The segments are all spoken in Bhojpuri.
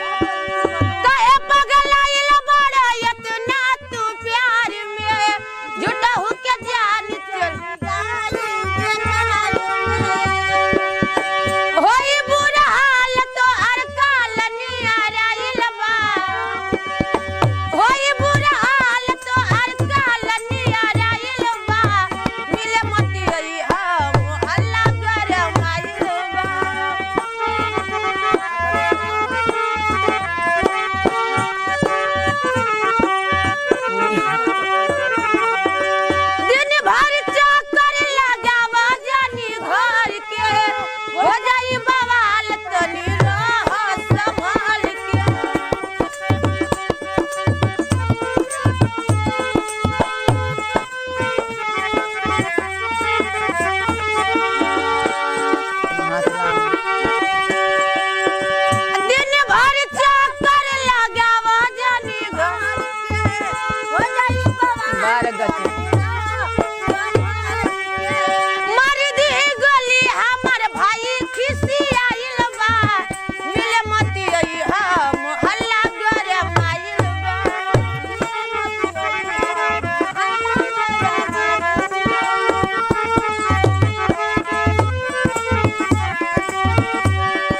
काहे पगलाइल बड़ा इतना तू प्यार में झूठा होके जान चल होई बुरा हाल तो हर काल नियाराइल बा होई बुरा हाल तो हर काल नियाराइल बा मिले मती रही हम अल्लाह गरमाइल बा दिन भर चक्कर लगावा जानी घर के हो जाई बवाल तनी रह संभाल के दिन भर चक्कर लगावा जानी घर के हो जाई बवाल मर दी गली हमर भाई खिसी आइल बा मिले मती आई हम हल्ला गरमाइल बा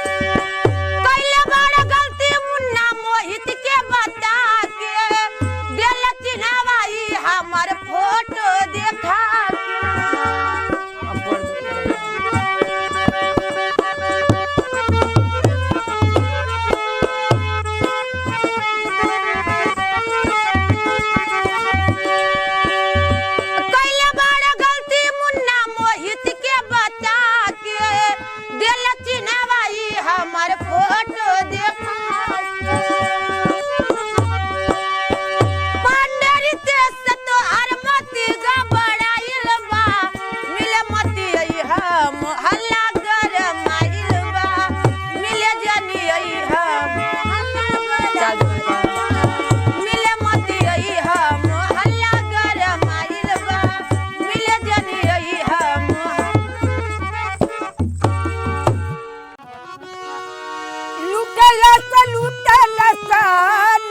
कैले बड़ गलती मुन्ना मोहित के बता के दिल चिन्हवाई हमर फोटो देखा कैले बड़ गलती मुन्ना मोहित के बता के दिल चिन्हवाई हमर फोटो देखा पंडित से तो हर मती गबड़ाइल बा मिले मती आई हम हल्ला गरमाइल बा मिले जनी आई हम मिले मती आई हम हल्ला गरमाइल बा मिले जनी आई हम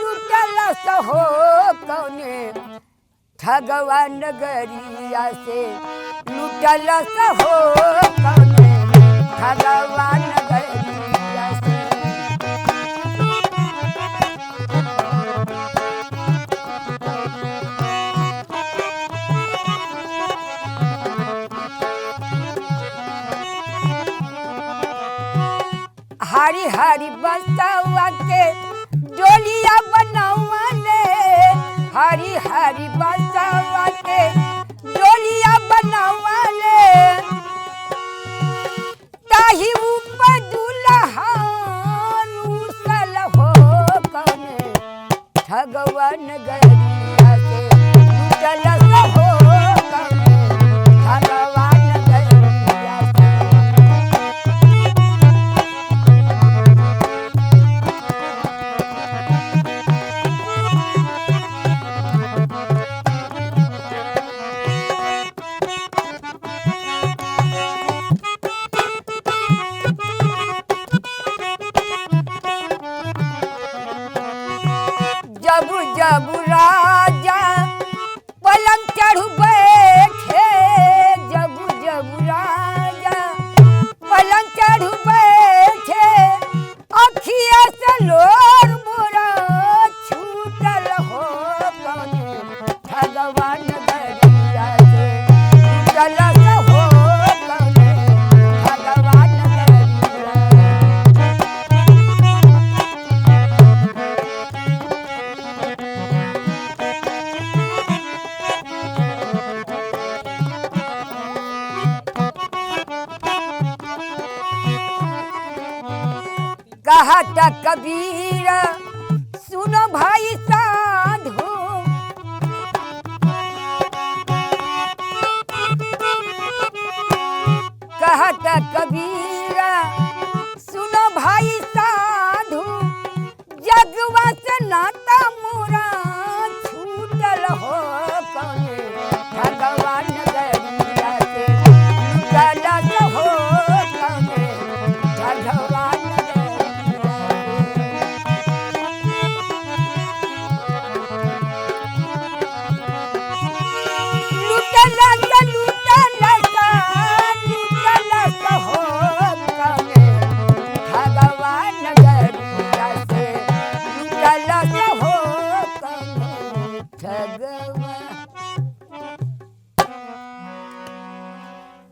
लुटलस हो कौने ठगवान गरिया से लुटलस हो कौने ठगवान गरिया से हरी हरी बसवा के डोलिया बनवले हरी हरी बसवा के डोलिया बनवले ताही ऊपर दुल्हन उसल हो कौने ठगवान गरिया से लुटलस हो कौने ठगवान गरिया से जब जब राजा पलंग चढ़ बैठे जब जब राजा पलंग चढ़ बैठे अखिया से लोर मोरा छूटल हो कौने भगवान गरिया से लुटलस हो कौने भगवान गरिया कहता कबीर सुनो भाई साधु कहता कबीर सुनो भाई साधु जगवा से नाता मोरा छूटल हो कौने भगवान गरिया से लुटलस हो कौने भगवान गरिया से। जगवा